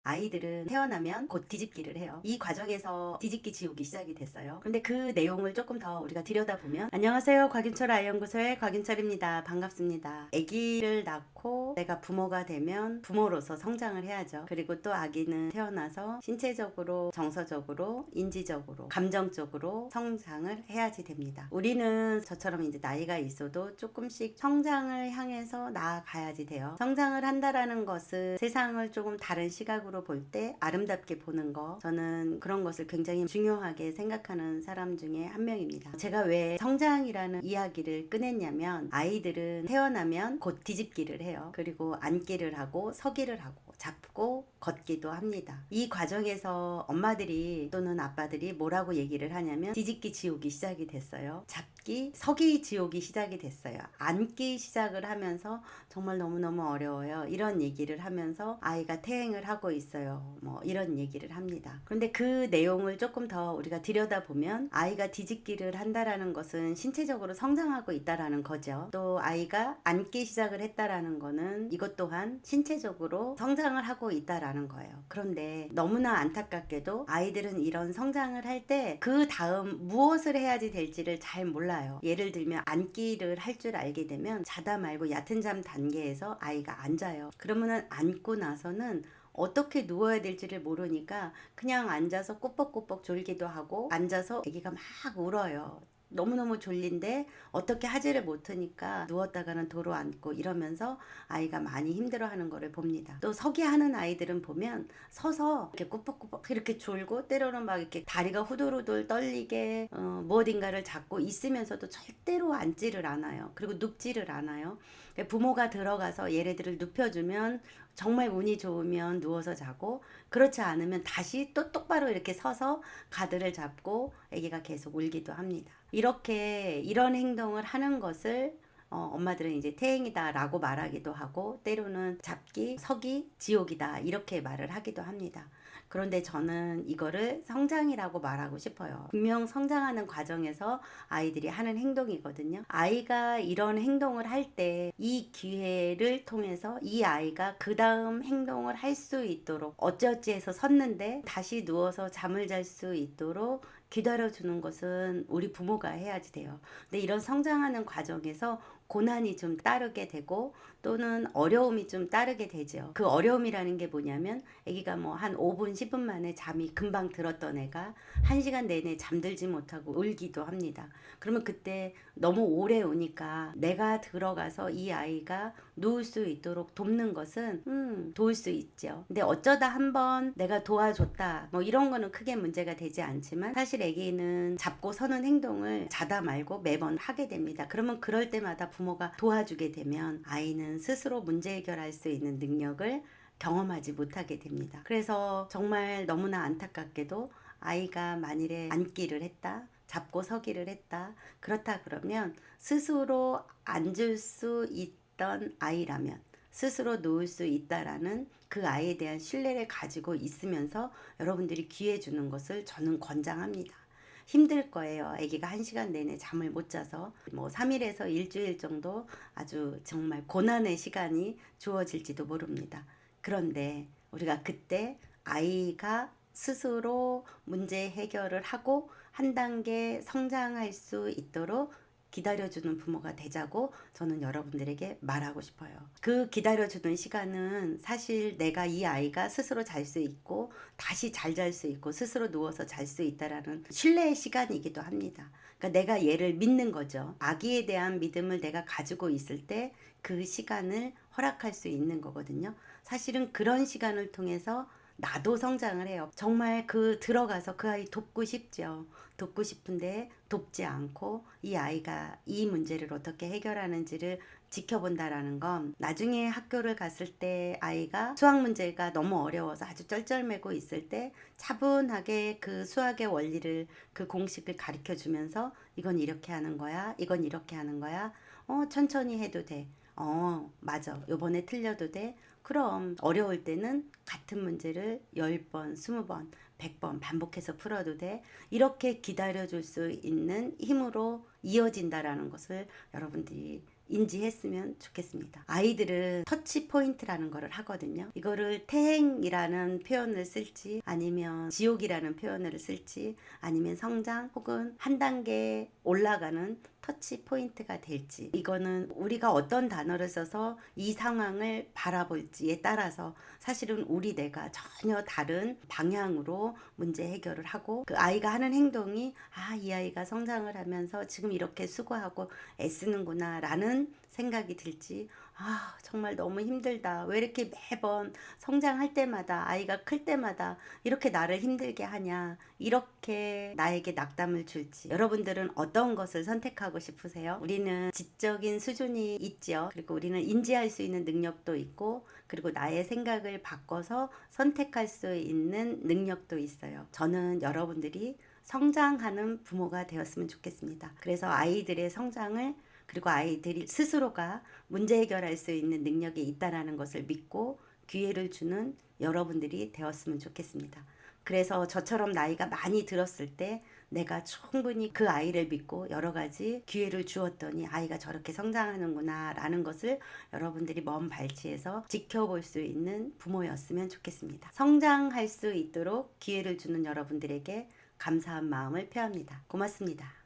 아이들은 태어나면 곧 뒤집기를 해요. 이 과정에서 뒤집기 지옥이 시작이 됐어요. 근데 그 내용을 조금 더 우리가 들여다보면, 안녕하세요, 곽윤철 아이연구소의 곽윤철입니다. 반갑습니다. 아기를 낳고 내가 부모가 되면 부모로서 성장을 해야죠. 그리고 또 아기는 태어나서 신체적으로, 정서적으로, 인지적으로, 감정적으로 성장을 해야지 됩니다. 우리는 저처럼 이제 나이가 있어도 조금씩 성장을 향해서 나아가야지 돼요. 성장을 한다라는 것은 세상을 조금 다른 시각으로 볼 때 아름답게 보는 거, 저는 그런 것을 굉장히 중요하게 생각하는 사람 중에 한 명입니다. 제가 왜 성장이라는 이야기를 꺼냈냐면, 아이들은 태어나면 곧 뒤집기를 해요. 그리고 앉기를 하고 서기를 하고 잡고 걷기도 합니다. 이 과정에서 엄마들이 또는 아빠들이 뭐라고 얘기를 하냐면, 뒤집기 지옥이 시작이 됐어요. 잡기, 서기 지옥이 시작이 됐어요. 앉기 시작을 하면서 정말 너무너무 어려워요. 이런 얘기를 하면서 아이가 퇴행을 하고 있어요. 뭐 이런 얘기를 합니다. 그런데 그 내용을 조금 더 우리가 들여다보면, 아이가 뒤집기를 한다라는 것은 신체적으로 성장하고 있다라는 거죠. 또 아이가 앉기 시작을 했다라는 거는 이것 또한 신체적으로 성장을 하고 있다라는 거예요. 그런데 너무나 안타깝게도 아이들은 이런 성장을 할 때 그 다음 무엇을 해야지 될지를 잘 몰라요. 예를 들면 앉기를 할 줄 알게 되면 자다 말고 얕은 잠 단계에서 아이가 앉아요. 그러면은 앉고 나서는 어떻게 누워야 될지를 모르니까 그냥 앉아서 꾸벅꾸벅 졸기도 하고, 앉아서 아기가 막 울어요. 너무너무 졸린데 어떻게 하지를 못하니까 누웠다가는 도로 앉고 이러면서 아이가 많이 힘들어하는 거를 봅니다. 또 서기 하는 아이들은 보면 서서 이렇게 꾸벅꾸벅 이렇게 졸고, 때로는 막 이렇게 다리가 후들후들 떨리게 무엇인가를 잡고 있으면서도 절대로 앉지를 않아요. 그리고 눕지를 않아요. 부모가 들어가서 얘네들을 눕혀주면 정말 운이 좋으면 누워서 자고, 그렇지 않으면 다시 또 똑바로 이렇게 서서 가드를 잡고 아기가 계속 울기도 합니다. 이렇게 이런 행동을 하는 것을 엄마들은 이제 퇴행이다 라고 말하기도 하고, 때로는 잡기, 서기, 지옥이다 이렇게 말을 하기도 합니다. 그런데 저는 이거를 성장이라고 말하고 싶어요. 분명 성장하는 과정에서 아이들이 하는 행동이거든요. 아이가 이런 행동을 할 때 이 기회를 통해서 이 아이가 그 다음 행동을 할 수 있도록, 어찌어찌해서 섰는데 다시 누워서 잠을 잘 수 있도록 기다려주는 것은 우리 부모가 해야지 돼요. 근데 이런 성장하는 과정에서 고난이 좀 따르게 되고, 또는 어려움이 좀 따르게 되죠. 그 어려움이라는 게 뭐냐면, 아기가 뭐 한 5분 10분 만에 잠이 금방 들었던 애가 1시간 내내 잠들지 못하고 울기도 합니다. 그러면 그때 너무 오래 우니까 내가 들어가서 이 아이가 누울 수 있도록 돕는 것은 도울 수 있죠. 근데 어쩌다 한번 내가 도와줬다 뭐 이런 거는 크게 문제가 되지 않지만, 사실 아기는 잡고 서는 행동을 자다 말고 매번 하게 됩니다. 그러면 그럴 때마다 부모가 도와주게 되면 아이는 스스로 문제 해결할 수 있는 능력을 경험하지 못하게 됩니다. 그래서 정말 너무나 안타깝게도 아이가 만일에 앉기를 했다, 잡고 서기를 했다, 그렇다 그러면 스스로 앉을 수 있던 아이라면, 스스로 놓을 수 있다라는 그 아이에 대한 신뢰를 가지고 있으면서 여러분들이 기회 주는 것을 저는 권장합니다. 힘들 거예요. 아기가 1시간 내내 잠을 못 자서 뭐 3일에서 일주일 정도 아주 정말 고난의 시간이 주어질지도 모릅니다. 그런데 우리가 그때 아이가 스스로 문제 해결을 하고 한 단계 성장할 수 있도록 기다려주는 부모가 되자고 저는 여러분들에게 말하고 싶어요. 그 기다려주는 시간은 사실 내가 이 아이가 스스로 잘 수 있고 다시 잘 잘 수 있고 스스로 누워서 잘 수 있다라는 신뢰의 시간이기도 합니다. 그러니까 내가 얘를 믿는 거죠. 아기에 대한 믿음을 내가 가지고 있을 때 그 시간을 허락할 수 있는 거거든요. 사실은 그런 시간을 통해서 나도 성장을 해요. 정말 들어가서 그 아이 돕고 싶죠. 돕고 싶은데 돕지 않고 이 아이가 이 문제를 어떻게 해결하는지를 지켜본다라는 건, 나중에 학교를 갔을 때 아이가 수학 문제가 너무 어려워서 아주 쩔쩔매고 있을 때 차분하게 그 수학의 원리를, 그 공식을 가르쳐 주면서 이건 이렇게 하는 거야, 이건 이렇게 하는 거야, 천천히 해도 돼, 맞아, 요번에 틀려도 돼. 그럼 어려울 때는 같은 문제를 10번, 20번, 100번 반복해서 풀어도 돼. 이렇게 기다려줄 수 있는 힘으로 이어진다라는 것을 여러분들이 인지했으면 좋겠습니다. 아이들은 터치 포인트라는 거를 하거든요. 이거를 태행이라는 표현을 쓸지 아니면 지옥이라는 표현을 쓸지 아니면 성장 혹은 한 단계 올라가는 터치 포인트가 될지, 이거는 우리가 어떤 단어를 써서 이 상황을 바라볼지에 따라서 사실은 우리 뇌가 전혀 다른 방향으로 문제 해결을 하고, 그 아이가 하는 행동이 이 아이가 성장을 하면서 지금 이렇게 수고하고 애쓰는구나 라는 생각이 들지, 정말 너무 힘들다, 왜 이렇게 매번 성장할 때마다 아이가 클 때마다 이렇게 나를 힘들게 하냐, 이렇게 나에게 낙담을 줄지. 여러분들은 어떤 것을 선택하고 싶으세요? 우리는 지적인 수준이 있죠. 그리고 우리는 인지할 수 있는 능력도 있고, 그리고 나의 생각을 바꿔서 선택할 수 있는 능력도 있어요. 저는 여러분들이 성장하는 부모가 되었으면 좋겠습니다. 그래서 아이들의 성장을, 그리고 아이들이 스스로가 문제 해결할 수 있는 능력이 있다라는 것을 믿고 기회를 주는 여러분들이 되었으면 좋겠습니다. 그래서 저처럼 나이가 많이 들었을 때 내가 충분히 그 아이를 믿고 여러 가지 기회를 주었더니 아이가 저렇게 성장하는구나 라는 것을 여러분들이 먼 발치에서 지켜볼 수 있는 부모였으면 좋겠습니다. 성장할 수 있도록 기회를 주는 여러분들에게 감사한 마음을 표합니다. 고맙습니다.